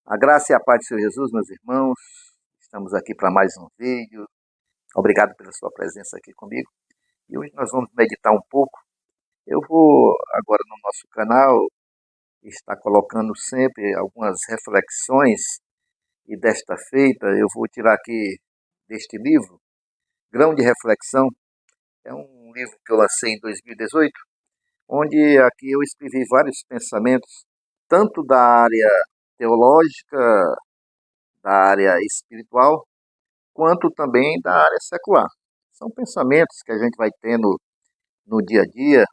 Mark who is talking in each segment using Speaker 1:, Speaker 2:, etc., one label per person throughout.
Speaker 1: A graça e a paz do Senhor Jesus, meus irmãos. Estamos aqui para mais um vídeo. Obrigado pela sua presença aqui comigo. E hoje nós vamos meditar um pouco. Eu vou agora no nosso canal estar colocando sempre algumas reflexões. E desta feita eu vou tirar aqui deste livro, Grão de Reflexão. É um livro que eu lancei em 2018, onde aqui eu escrevi vários pensamentos, tanto da área teológica, da área espiritual, quanto também da área secular. São pensamentos que a gente vai tendo no dia a dia,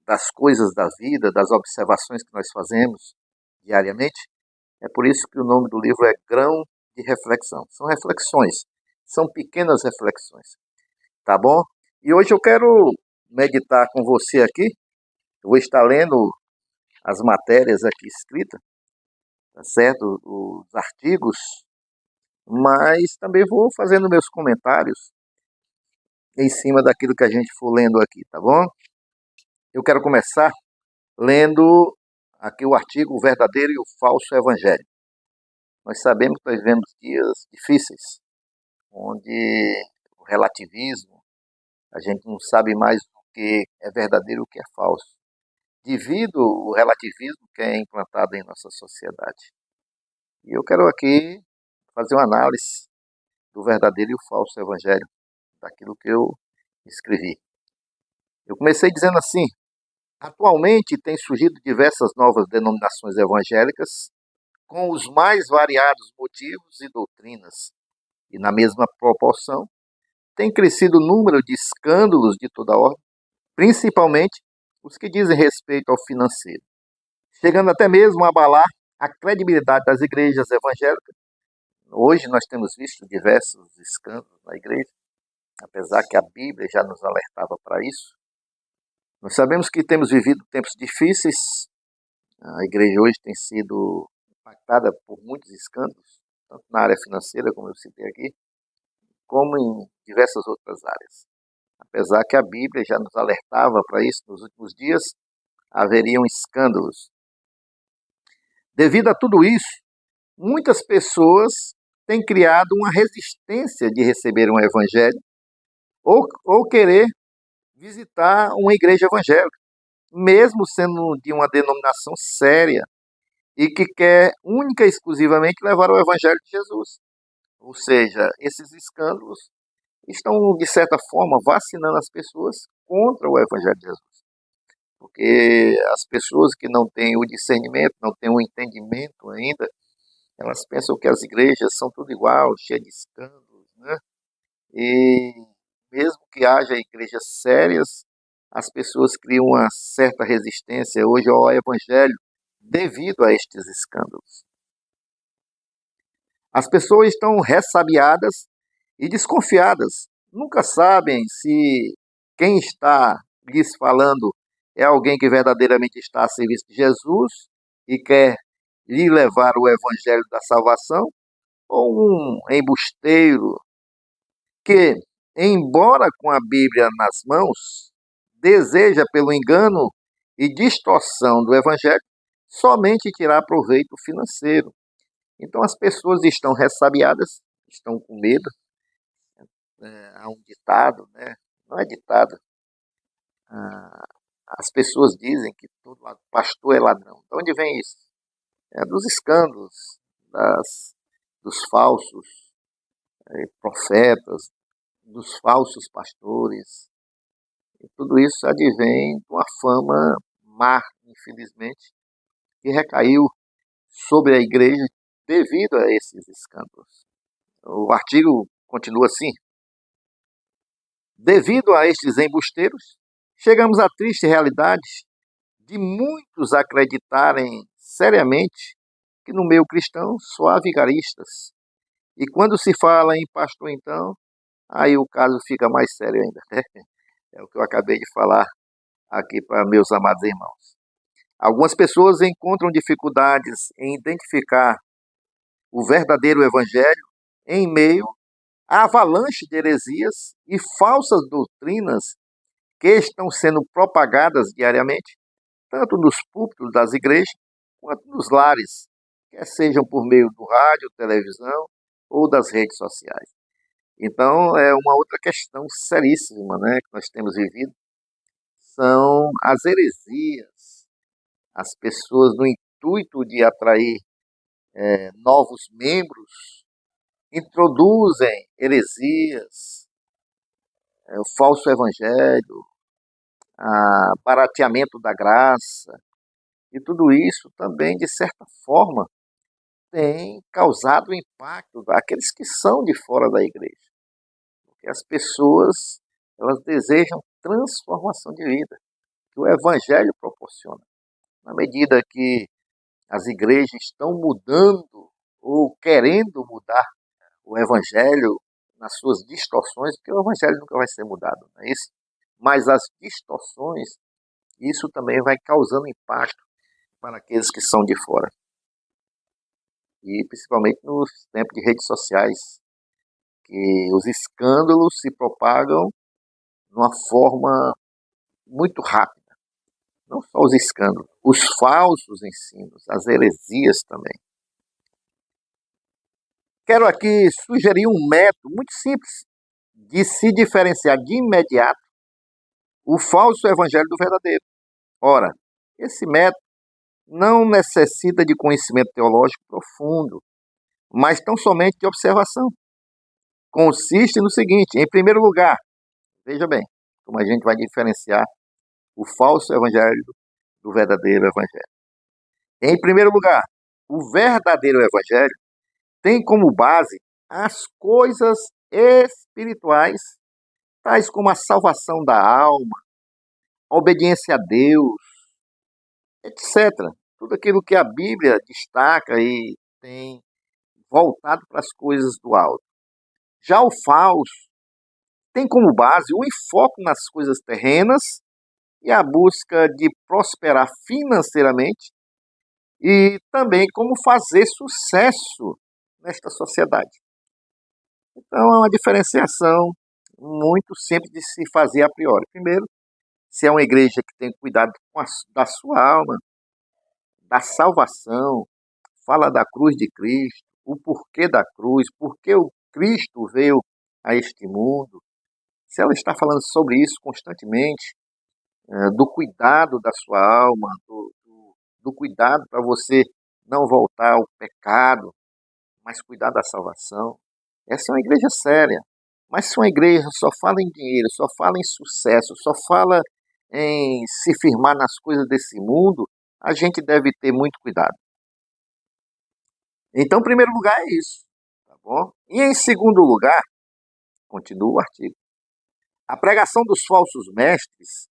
Speaker 1: das coisas da vida, das observações que nós fazemos diariamente. É por isso que o nome do livro é Grão de Reflexão. São reflexões, são pequenas reflexões, tá bom? E hoje eu quero meditar com você aqui. Eu vou estar lendo as matérias aqui escritas, tá certo? Os artigos, mas também vou fazendo meus comentários em cima daquilo que a gente for lendo aqui, tá bom? Eu quero começar lendo aqui o artigo O Verdadeiro e o Falso Evangelho. Nós sabemos que nós vivemos dias difíceis, onde o relativismo, a gente não sabe mais o que é verdadeiro e o que é falso, devido ao relativismo que é implantado em nossa sociedade. E eu quero aqui fazer uma análise do verdadeiro e o falso evangelho, daquilo que eu escrevi. Eu comecei dizendo assim: atualmente têm surgido diversas novas denominações evangélicas com os mais variados motivos e doutrinas, e na mesma proporção tem crescido o número de escândalos de toda ordem, principalmente os que dizem respeito ao financeiro, chegando até mesmo a abalar a credibilidade das igrejas evangélicas. Hoje nós temos visto diversos escândalos na igreja, apesar que a Bíblia já nos alertava para isso. Nós sabemos que temos vivido tempos difíceis. A igreja hoje tem sido impactada por muitos escândalos, tanto na área financeira, como eu citei aqui, como em diversas outras áreas. Apesar que a Bíblia já nos alertava para isso, nos últimos dias haveriam escândalos. Devido a tudo isso, muitas pessoas têm criado uma resistência de receber um evangelho ou querer visitar uma igreja evangélica, mesmo sendo de uma denominação séria e que quer única e exclusivamente levar o evangelho de Jesus. Ou seja, esses escândalos estão, de certa forma, vacinando as pessoas contra o evangelho de Jesus. Porque as pessoas que não têm o discernimento, não têm o entendimento ainda, elas pensam que as igrejas são tudo igual, cheias de escândalos, né? E mesmo que haja igrejas sérias, as pessoas criam uma certa resistência hoje ao evangelho devido a estes escândalos. As pessoas estão ressabiadas e desconfiadas. Nunca sabem se quem está lhes falando é alguém que verdadeiramente está a serviço de Jesus e quer lhe levar o evangelho da salvação, ou um embusteiro que, embora com a Bíblia nas mãos, deseja, pelo engano e distorção do evangelho, somente tirar proveito financeiro. Então as pessoas estão ressabiadas, estão com medo. Há um ditado, né? Não é ditado. Ah, as pessoas dizem que todo pastor é ladrão. De onde vem isso? É dos escândalos, dos falsos profetas, dos falsos pastores. E tudo isso advém de uma fama má, infelizmente, que recaiu sobre a igreja devido a esses escândalos. O artigo continua assim: devido a estes embusteiros, chegamos à triste realidade de muitos acreditarem seriamente que no meio cristão só há vigaristas. E quando se fala em pastor, então, aí o caso fica mais sério ainda. É o que eu acabei de falar aqui para meus amados irmãos. Algumas pessoas encontram dificuldades em identificar o verdadeiro evangelho em meio à avalanche de heresias e falsas doutrinas que estão sendo propagadas diariamente, tanto nos púlpitos das igrejas quanto nos lares. quer sejam por meio do rádio, televisão ou das redes sociais. Então, é uma outra questão seríssima, né, que nós temos vivido, são as heresias. As pessoas, no intuito de atrair novos membros, introduzem heresias, o falso evangelho, barateamento da graça, e tudo isso também, de certa forma, tem causado impacto àqueles que são de fora da igreja. Porque as pessoas, elas desejam transformação de vida, que o evangelho proporciona. Na medida que as igrejas estão mudando ou querendo mudar o evangelho nas suas distorções, porque o evangelho nunca vai ser mudado, não é isso? Mas as distorções, isso também vai causando impacto para aqueles que são de fora. E principalmente nos tempos de redes sociais, que os escândalos se propagam de uma forma muito rápida. Não só os escândalos, os falsos ensinos, as heresias também. Quero aqui sugerir um método muito simples de se diferenciar de imediato o falso evangelho do verdadeiro. Ora, esse método não necessita de conhecimento teológico profundo, mas tão somente de observação. Consiste no seguinte: em primeiro lugar, veja bem, como a gente vai diferenciar o falso evangelho do verdadeiro evangelho. Em primeiro lugar, o verdadeiro evangelho tem como base as coisas espirituais, tais como a salvação da alma, a obediência a Deus, etc. Tudo aquilo que a Bíblia destaca e tem voltado para as coisas do alto. Já o falso tem como base o enfoque nas coisas terrenas e a busca de prosperar financeiramente e também como fazer sucesso nesta sociedade. Então é uma diferenciação muito simples de se fazer a priori. Primeiro, se é uma igreja que tem cuidado da sua alma, da salvação, fala da cruz de Cristo, o porquê da cruz, porque o Cristo veio a este mundo. Se ela está falando sobre isso constantemente, do cuidado da sua alma, do cuidado para você não voltar ao pecado, mas cuidar da salvação, essa é uma igreja séria. Mas se uma igreja só fala em dinheiro, só fala em sucesso, só fala em se firmar nas coisas desse mundo, a gente deve ter muito cuidado. Então, em primeiro lugar é isso, tá bom? E em segundo lugar, continua o artigo, a pregação dos falsos mestres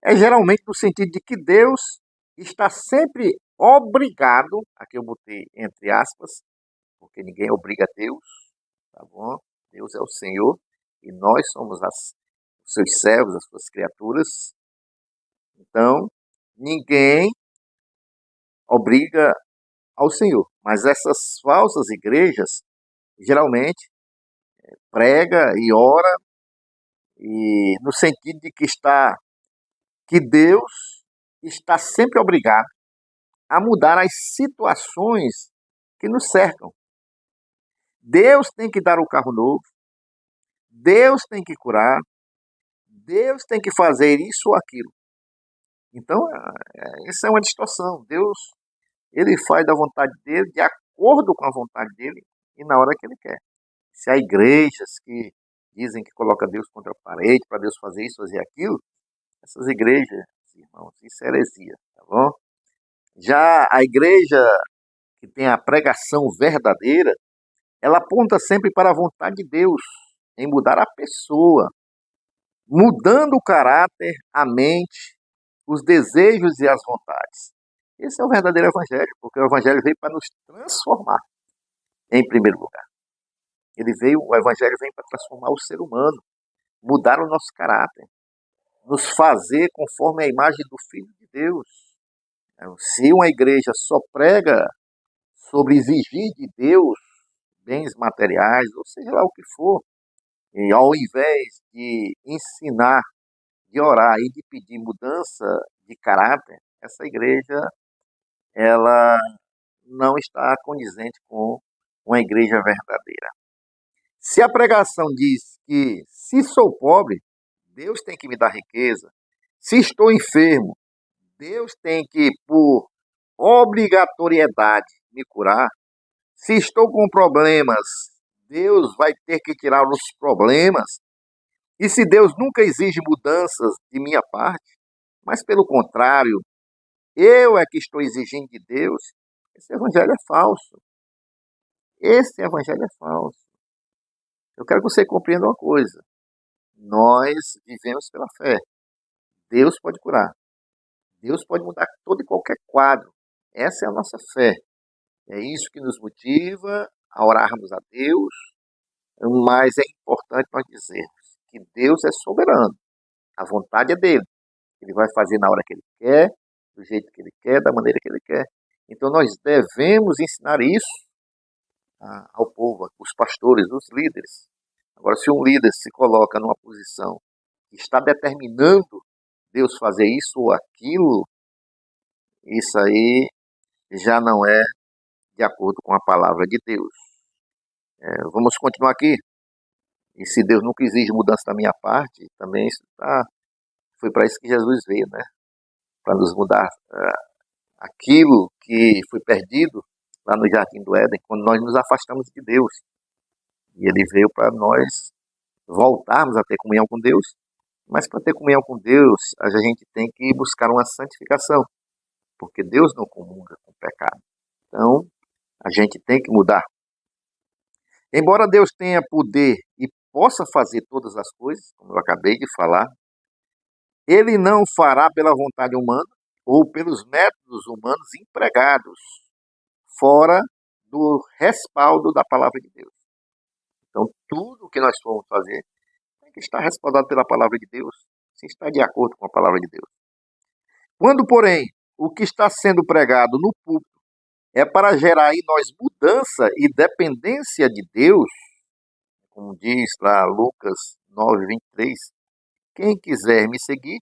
Speaker 1: é geralmente no sentido de que Deus está sempre obrigado, aqui eu botei entre aspas, porque ninguém obriga a Deus, tá bom? Deus é o Senhor e nós somos os seus servos, as suas criaturas. Então, ninguém obriga ao Senhor. Mas essas falsas igrejas, geralmente, prega e ora e no sentido de que Deus está sempre obrigado a mudar as situações que nos cercam. Deus tem que dar o carro novo, Deus tem que curar, Deus tem que fazer isso ou aquilo. Então, isso é uma distorção. Deus, ele faz da vontade dele, de acordo com a vontade dele e na hora que ele quer. Se há igrejas que dizem que coloca Deus contra a parede para Deus fazer isso, fazer aquilo, essas igrejas, irmãos, isso é heresia, tá bom? Já a igreja que tem a pregação verdadeira, ela aponta sempre para a vontade de Deus em mudar a pessoa, mudando o caráter, a mente, os desejos e as vontades. Esse é o verdadeiro evangelho, porque o evangelho veio para nos transformar, em primeiro lugar. O evangelho vem para transformar o ser humano, mudar o nosso caráter, nos fazer conforme a imagem do Filho de Deus. Se uma igreja só prega sobre exigir de Deus bens materiais, ou seja lá o que for, e ao invés de ensinar, de orar e de pedir mudança de caráter, essa igreja ela não está condizente com uma igreja verdadeira. Se a pregação diz que se sou pobre, Deus tem que me dar riqueza. Se estou enfermo, Deus tem que, por obrigatoriedade, me curar. Se estou com problemas, Deus vai ter que tirar os problemas. E se Deus nunca exige mudanças de minha parte, mas pelo contrário, eu é que estou exigindo de Deus, esse evangelho é falso. Esse evangelho é falso. Eu quero que você compreenda uma coisa. Nós vivemos pela fé. Deus pode curar. Deus pode mudar todo e qualquer quadro. Essa é a nossa fé. É isso que nos motiva a orarmos a Deus, mas é importante nós dizermos que Deus é soberano. A vontade é dele. Ele vai fazer na hora que ele quer, do jeito que ele quer, da maneira que ele quer. Então nós devemos ensinar isso ao povo, os pastores, os líderes. Agora, se um líder se coloca numa posição que está determinando Deus fazer isso ou aquilo, isso aí já não é de acordo com a palavra de Deus. Vamos continuar aqui. E se Deus nunca exige mudança da minha parte, também foi para isso que Jesus veio, né? Para nos mudar aquilo que foi perdido lá no Jardim do Éden, quando nós nos afastamos de Deus. E ele veio para nós voltarmos a ter comunhão com Deus. Mas para ter comunhão com Deus, a gente tem que buscar uma santificação, porque Deus não comunga com o pecado. Então, a gente tem que mudar. Embora Deus tenha poder e possa fazer todas as coisas, como eu acabei de falar, ele não fará pela vontade humana ou pelos métodos humanos empregados, fora do respaldo da palavra de Deus. Então, tudo o que nós formos fazer tem que estar respaldado pela palavra de Deus, se está de acordo com a palavra de Deus. Quando, porém, o que está sendo pregado no púlpito é para gerar em nós mudança e dependência de Deus, como diz lá Lucas 9:23, quem quiser me seguir,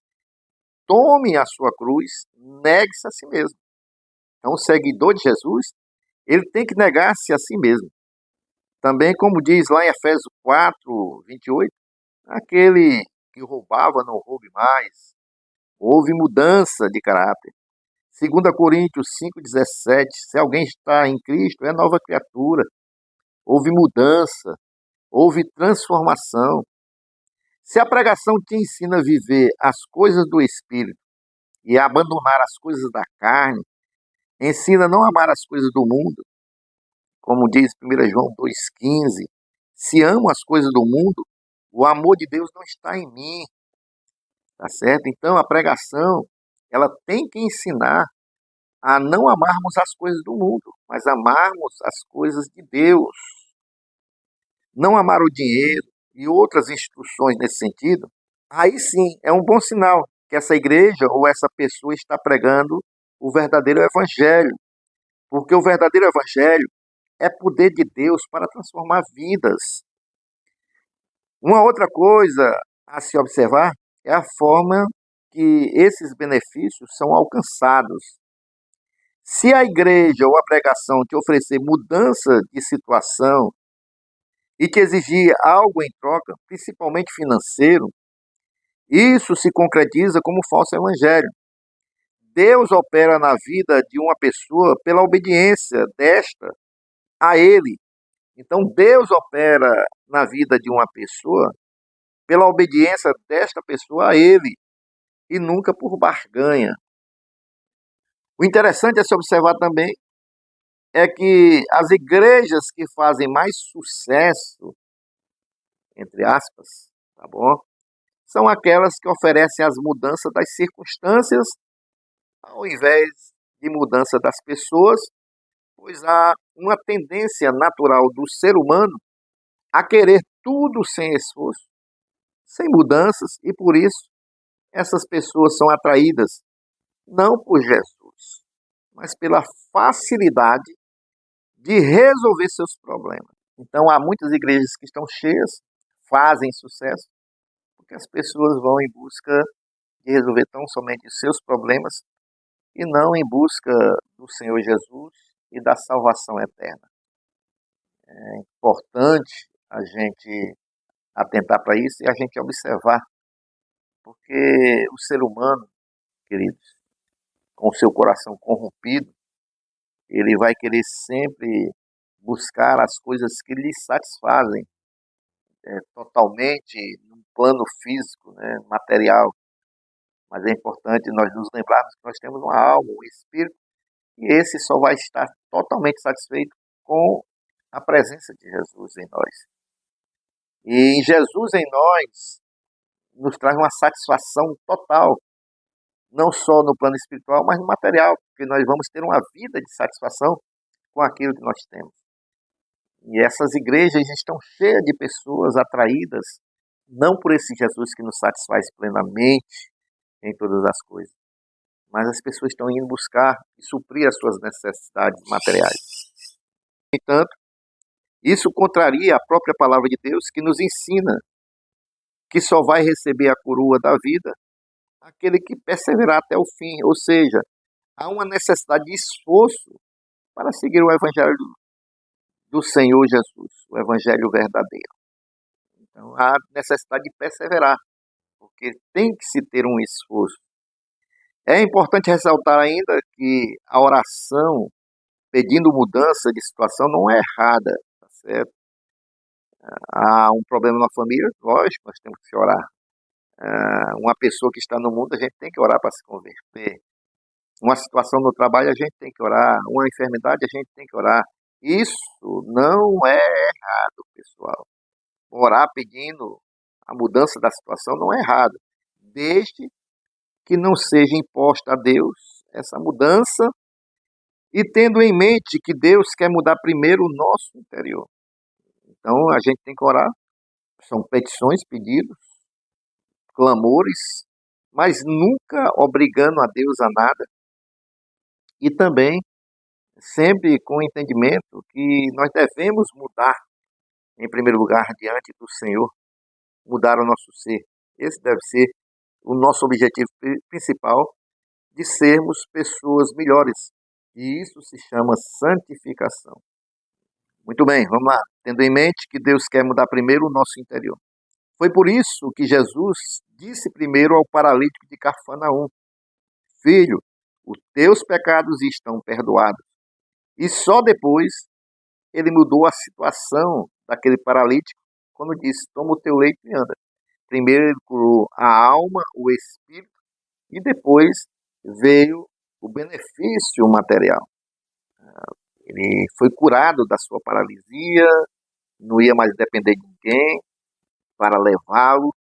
Speaker 1: tome a sua cruz, negue-se a si mesmo. Então, o seguidor de Jesus, ele tem que negar-se a si mesmo. Também, como diz lá em Efésios 4:28, aquele que roubava não roube mais. Houve mudança de caráter. 2 Coríntios 5:17, se alguém está em Cristo, é nova criatura. Houve mudança, houve transformação. Se a pregação te ensina a viver as coisas do Espírito e a abandonar as coisas da carne, ensina a não amar as coisas do mundo, como diz 1 João 2,15, se amo as coisas do mundo, o amor de Deus não está em mim, tá certo? Então a pregação, ela tem que ensinar a não amarmos as coisas do mundo, mas amarmos as coisas de Deus. Não amar o dinheiro e outras instruções nesse sentido, aí sim é um bom sinal que essa igreja ou essa pessoa está pregando o verdadeiro evangelho, porque o verdadeiro evangelho é poder de Deus para transformar vidas. Uma outra coisa a se observar é a forma que esses benefícios são alcançados. Se a igreja ou a pregação te oferecer mudança de situação e te exigir algo em troca, principalmente financeiro, isso se concretiza como falso evangelho. Deus opera na vida de uma pessoa pela obediência desta a Ele. Então, Deus opera na vida de uma pessoa pela obediência desta pessoa a Ele e nunca por barganha. O interessante a se observar também é que as igrejas que fazem mais sucesso, entre aspas, tá bom? São aquelas que oferecem as mudanças das circunstâncias ao invés de mudança das pessoas, pois há uma tendência natural do ser humano a querer tudo sem esforço, sem mudanças, e por isso essas pessoas são atraídas não por Jesus, mas pela facilidade de resolver seus problemas. Então há muitas igrejas que estão cheias, fazem sucesso, porque as pessoas vão em busca de resolver tão somente os seus problemas e não em busca do Senhor Jesus e da salvação eterna. É importante a gente atentar para isso e a gente observar, porque o ser humano, queridos, com o seu coração corrompido, ele vai querer sempre buscar as coisas que lhe satisfazem totalmente no plano físico, né, material. Mas é importante nós nos lembrarmos que nós temos uma alma, um espírito, e esse só vai estar totalmente satisfeito com a presença de Jesus em nós. E Jesus em nós nos traz uma satisfação total, não só no plano espiritual, mas no material, porque nós vamos ter uma vida de satisfação com aquilo que nós temos. E essas igrejas estão cheias de pessoas atraídas, não por esse Jesus que nos satisfaz plenamente em todas as coisas, mas as pessoas estão indo buscar e suprir as suas necessidades materiais. No entanto, isso contraria a própria palavra de Deus, que nos ensina que só vai receber a coroa da vida aquele que perseverar até o fim. Ou seja, há uma necessidade de esforço para seguir o evangelho do Senhor Jesus, o evangelho verdadeiro. Então, há necessidade de perseverar, porque tem que se ter um esforço. É importante ressaltar ainda que a oração pedindo mudança de situação não é errada, tá certo? Há um problema na família, lógico, nós temos que orar. Uma pessoa que está no mundo, a gente tem que orar para se converter. Uma situação no trabalho, a gente tem que orar. Uma enfermidade, a gente tem que orar. Isso não é errado, pessoal. Orar pedindo a mudança da situação não é errado, desde que não seja imposta a Deus essa mudança e tendo em mente que Deus quer mudar primeiro o nosso interior. Então, a gente tem que orar. São petições, pedidos, clamores, mas nunca obrigando a Deus a nada. E também sempre com o entendimento que nós devemos mudar, em primeiro lugar, diante do Senhor, mudar o nosso ser. Esse deve ser o nosso objetivo principal, de sermos pessoas melhores. E isso se chama santificação. Muito bem, vamos lá. Tendo em mente que Deus quer mudar primeiro o nosso interior. Foi por isso que Jesus disse primeiro ao paralítico de Cafarnaum: Filho, os teus pecados estão perdoados. E só depois ele mudou a situação daquele paralítico quando disse: Toma o teu leito e anda. Primeiro ele curou a alma, o espírito, e depois veio o benefício material. Ele foi curado da sua paralisia, não ia mais depender de ninguém para levá-lo,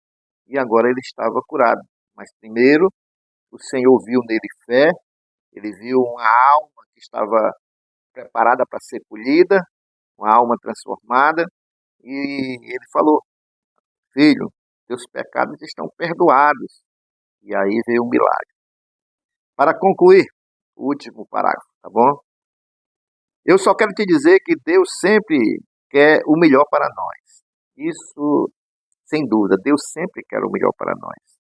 Speaker 1: e agora ele estava curado. Mas primeiro o Senhor viu nele fé, ele viu uma alma que estava preparada para ser colhida, uma alma transformada, e ele falou: Filho, teus pecados estão perdoados. E aí veio um milagre. Para concluir, o último parágrafo, tá bom? Eu só quero te dizer que Deus sempre quer o melhor para nós. Isso, sem dúvida, Deus sempre quer o melhor para nós.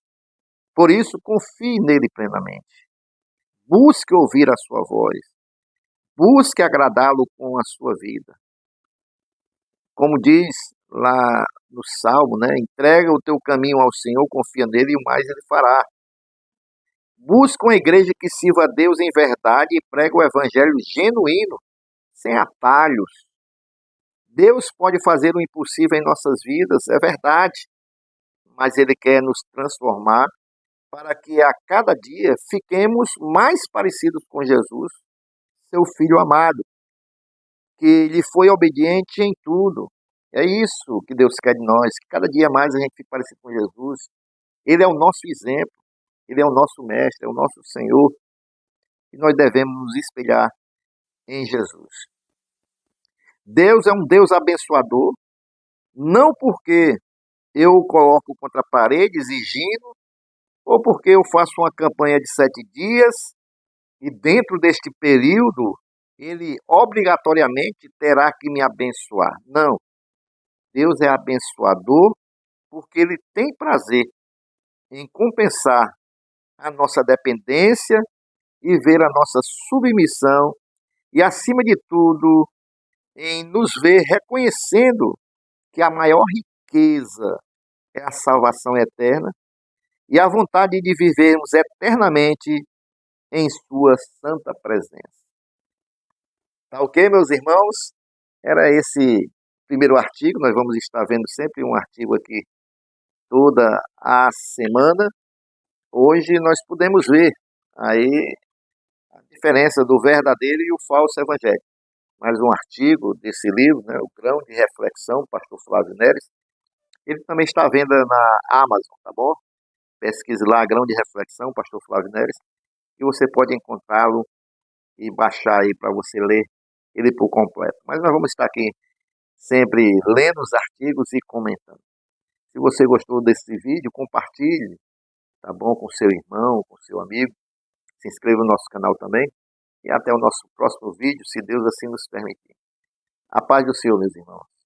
Speaker 1: Por isso, confie nele plenamente. Busque ouvir a sua voz. Busque agradá-lo com a sua vida. Como diz lá no Salmo, né? Entrega o teu caminho ao Senhor, confia nele e o mais ele fará. Busque uma igreja que sirva a Deus em verdade e prega o evangelho genuíno, sem atalhos. Deus pode fazer o impossível em nossas vidas, é verdade, mas Ele quer nos transformar para que a cada dia fiquemos mais parecidos com Jesus, seu Filho amado, que lhe foi obediente em tudo. É isso que Deus quer de nós, que cada dia mais a gente fique parecido com Jesus. Ele é o nosso exemplo, Ele é o nosso mestre, é o nosso Senhor, e nós devemos nos espelhar em Jesus. Deus é um Deus abençoador, não porque eu o coloco contra a parede exigindo, ou porque eu faço uma campanha de 7 dias e dentro deste período ele obrigatoriamente terá que me abençoar. Não, Deus é abençoador porque ele tem prazer em compensar a nossa dependência e ver a nossa submissão e, acima de tudo, em nos ver reconhecendo que a maior riqueza é a salvação eterna e a vontade de vivermos eternamente em Sua santa presença. Tá ok, meus irmãos? Era esse primeiro artigo. Nós vamos estar vendo sempre um artigo aqui toda a semana. Hoje nós podemos ver aí a diferença do verdadeiro e o falso evangelho. Mais um artigo desse livro, né, O Grão de Reflexão, pastor Flávio Neres. Ele também está à venda na Amazon, tá bom? Pesquise lá, Grão de Reflexão, pastor Flávio Neres, e você pode encontrá-lo e baixar aí para você ler ele por completo. Mas nós vamos estar aqui sempre lendo os artigos e comentando. Se você gostou desse vídeo, compartilhe, tá bom? Com seu irmão, com seu amigo. Se inscreva no nosso canal também. E até o nosso próximo vídeo, se Deus assim nos permitir. A paz do Senhor, meus irmãos.